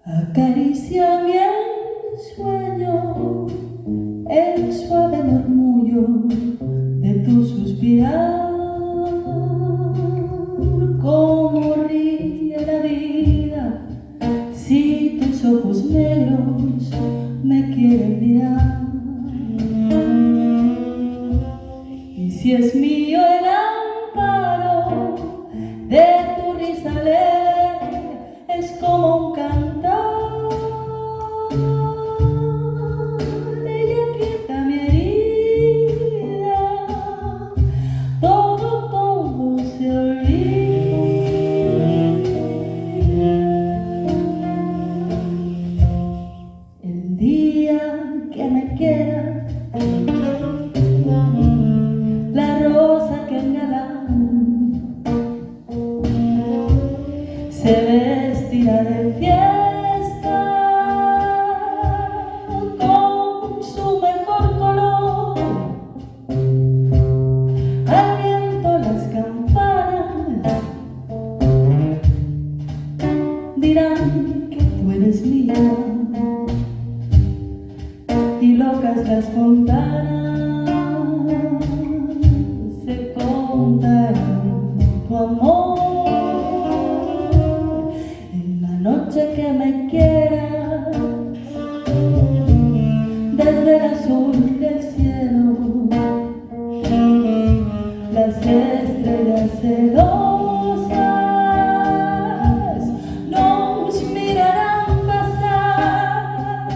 Acaríciame el sueño, el suave murmullo de tu suspirar, como ríe la vida si tus ojos negros me quieren mirar. Y si es mío el amparo de tu risa alegre, es como un cantar. Ella quita mi herida, todo se olvida. El día que me quiera, la rosa que me alaba se vestirá de fiesta con su mejor color. Al viento las campanas dirán que tú eres mía, y locas las fontanas se contarán tu amor. En la noche que me quieras, desde el azul del cielo, las estrellas celosas nos mirarán pasar,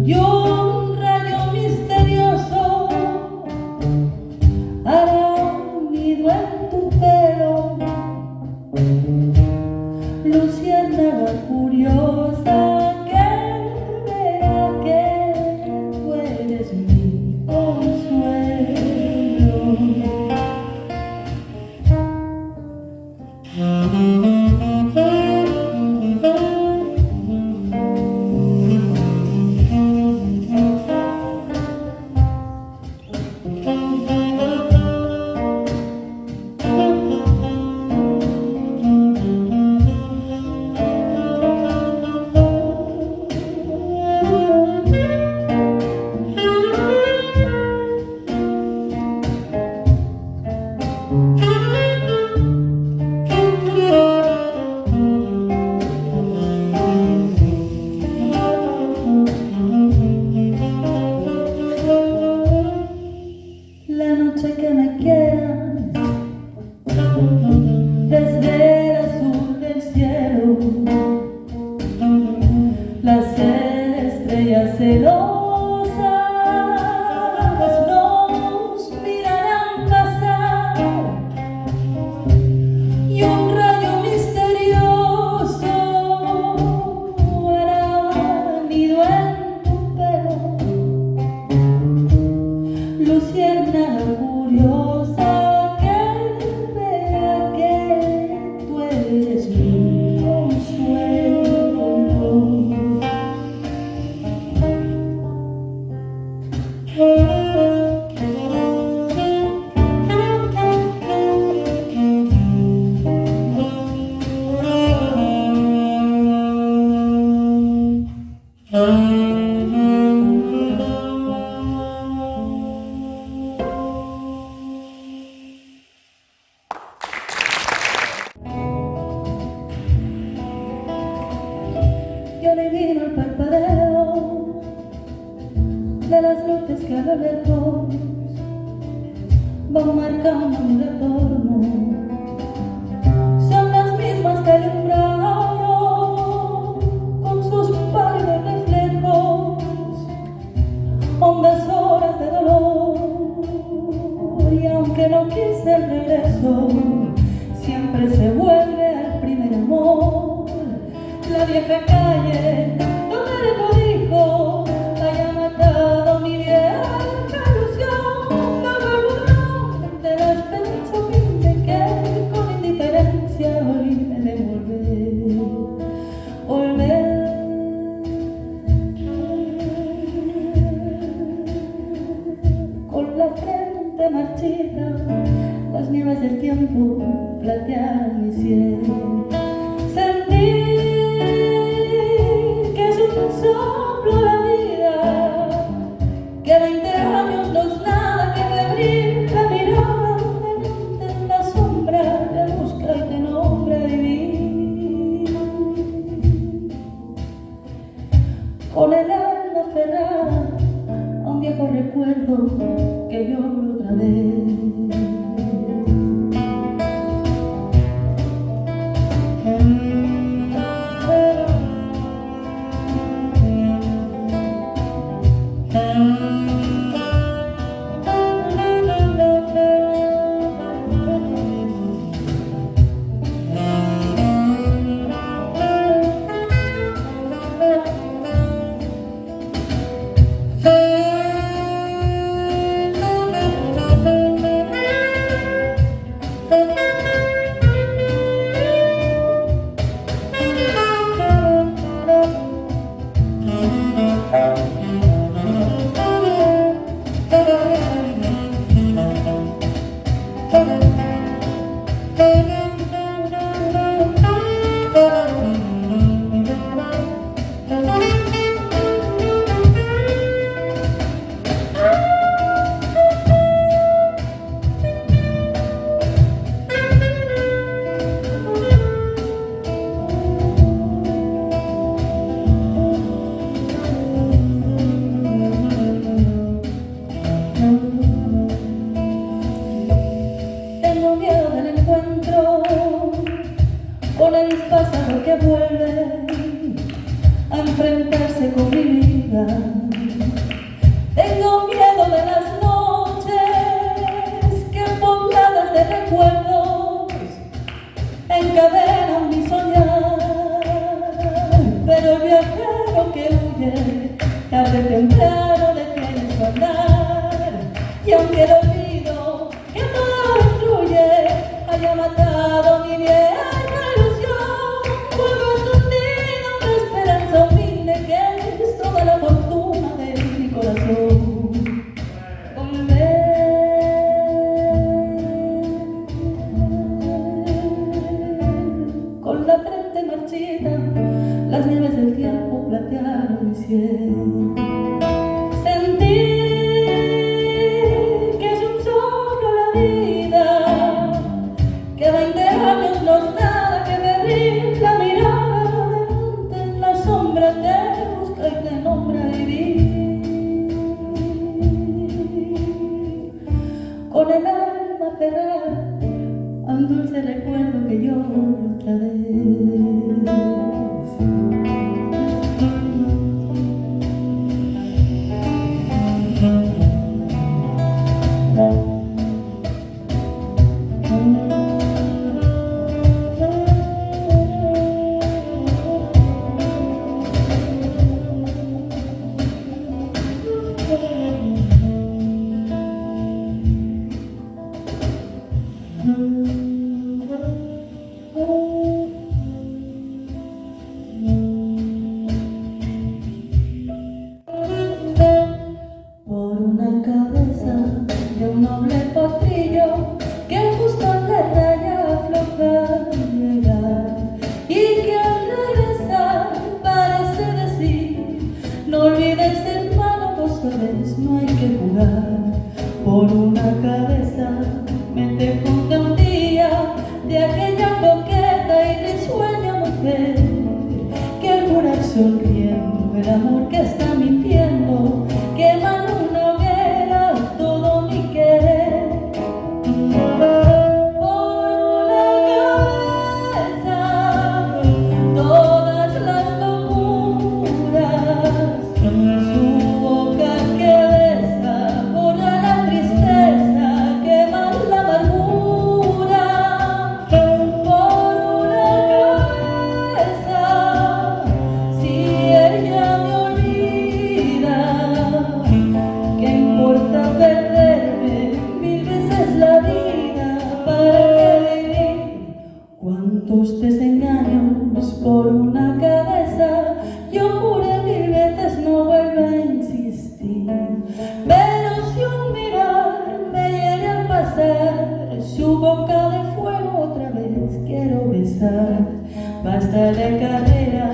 y un rayo misterioso hará un nido en tu pelo. Luciérnaga curiosa que verá que tú eres mi consuelo. La noche que me quieras, desde el azul del cielo, las estrellas celosas nos mirarán pasar, y un rayo misterioso hará nido en tu pelo. Luciérnaga curiosa que verá que tú eres mi consuelo. Yo adivino el parpadeo de las luces que a lo lejos van marcando mi retorno. Son las mismas que alumbraron con sus pálidos reflejos hondas horas de dolor. Y aunque no quise el regreso, siempre se vuelve al primer amor. La vieja calle donde el codijo haya matado mi vieja ilusión, no me olvidó de las pensamientos que que lloro otra vez. Tengo miedo del encuentro con el pasado que vuelve a enfrentarse con mi vida. Tengo miedo de las noches que pobladas de recuerdos encadenan mi soñar. Pero el viajero que huye tarde o temprano le tienes que andar. Y aunque el olvido que todo destruye haya matado mi vieja ilusión, vuelvo escondido una esperanza humilde que es toda la fortuna de mi corazón. Volver con la frente marchita, las nieves del tiempo platearon mi cielo. Sentir que es un soplo la vida, que 20 años no es nada, que me brilla la mirada delante en la sombra, te busca y te nombra vivir. Con el alma aferrada a un dulce recuerdo que lloro otra vez. Por una cabeza de un noble potrillo que justo le raya aflojar llegar, y que al regresar parece decir: no olvides, hermano, vos sabés, no hay que jugar. Por una cabeza me te junté un día de aquella coqueta y risueña mujer que al jurar sonriendo el amor que está mintiendo quema en una hoguera todo mi querer. Por una cabeza todas las locuras, su boca que besa borra la tristeza, quema la amargura. Por una cabeza, si ella me olvida, ¿qué importa perderme 1000 veces la vida? ¿Para qué vivir? ¿Cuántos desengaños por una cabeza? Yo juré 1000 veces no vuelvo a insistir. Pero si un mirar me hiere al pasar, su boca de fuego otra vez quiero besar. Basta de carrera,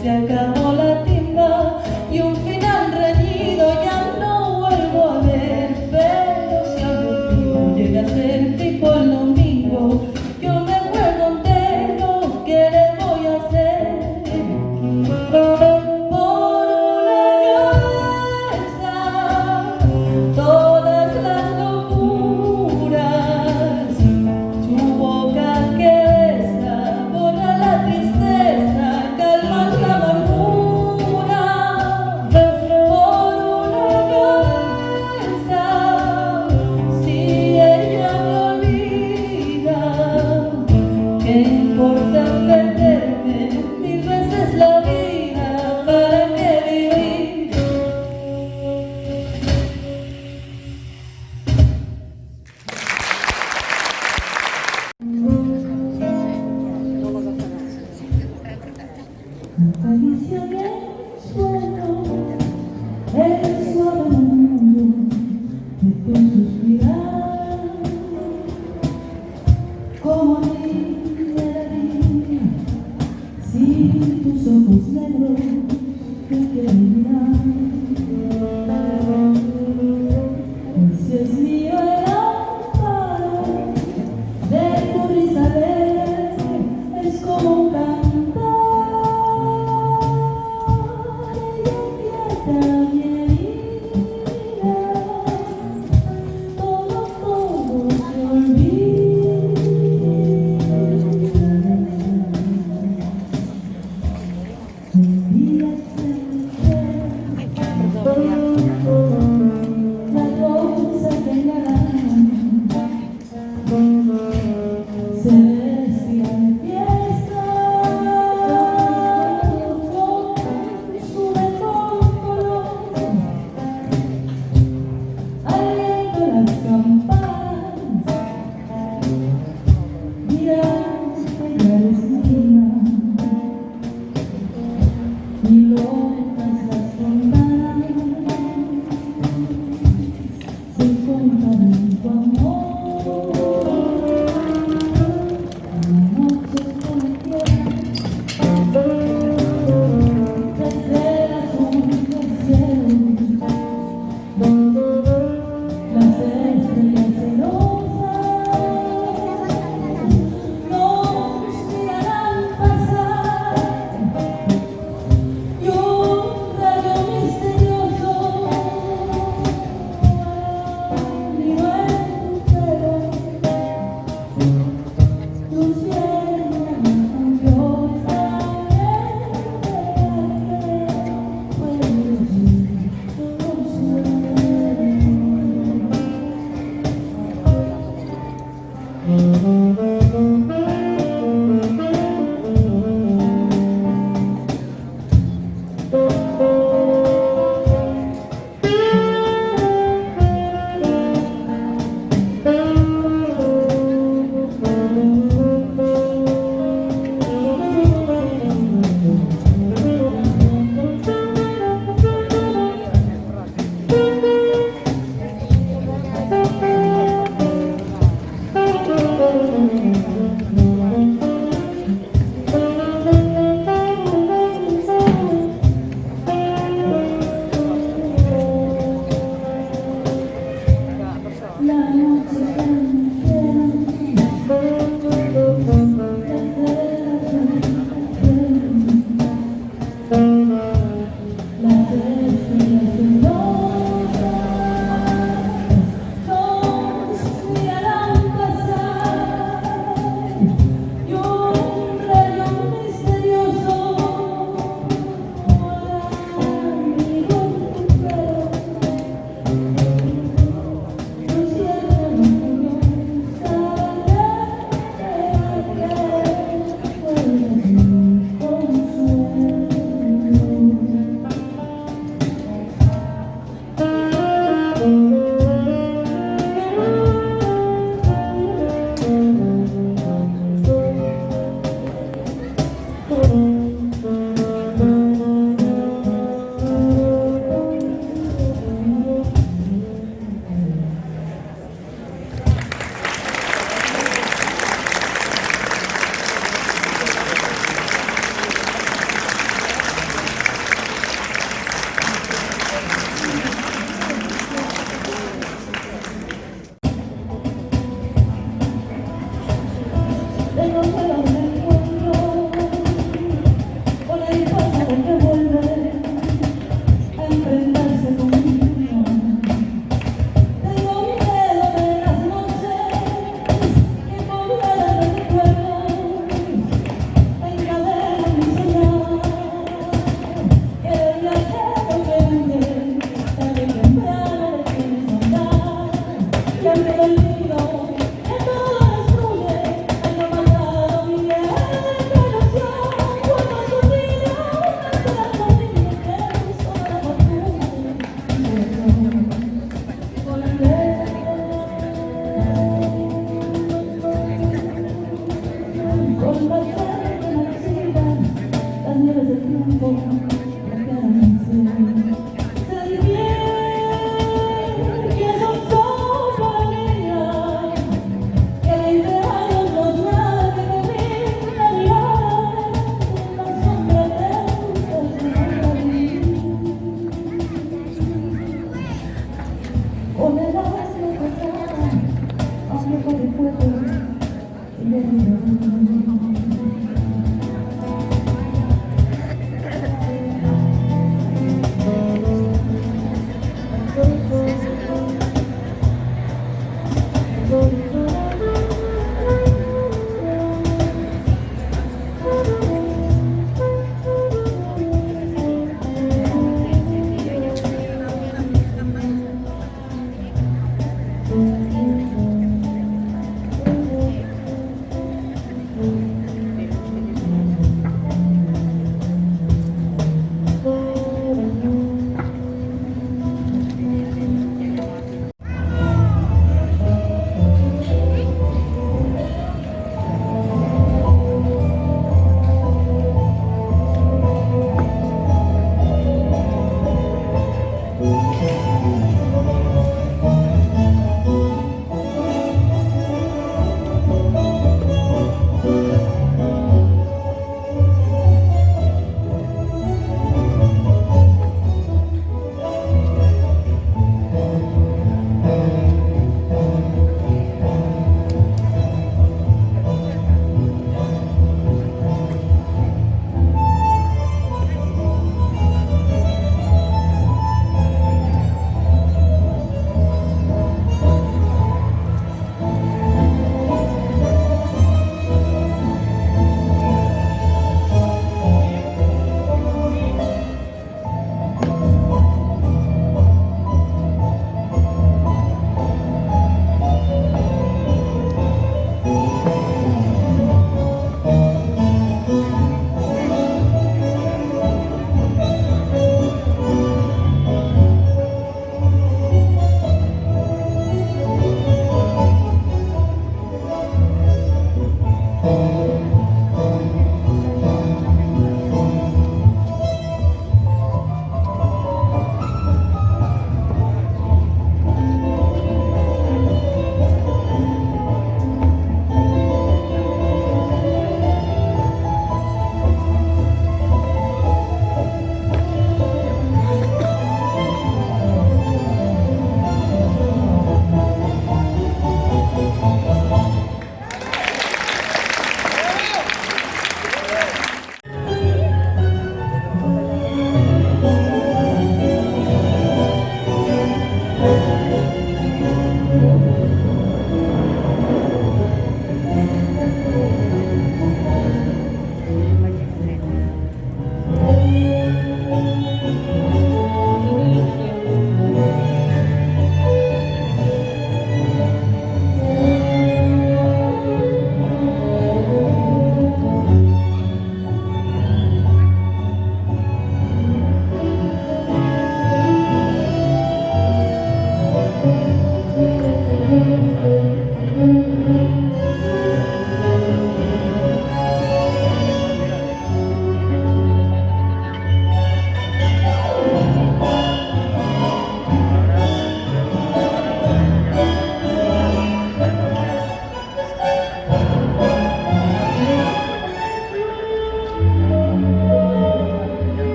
se acabó la timba y un final reñido ya no vuelvo a ver. Pero si algún día llega a ser tipo el domingo, yo me acuerdo entero, ¿qué le voy a hacer? Por una cabeza todas las importa perderme 1000 veces la vida? ¿Para qué vivir? Acaricio en el suelo el suave mundo de tu suspirar, como niña sin tus ojos negros te quieren mirar. Si es mío el amparo de tu risa alegre, es como un cantar. Se vestía en fiesta tiempo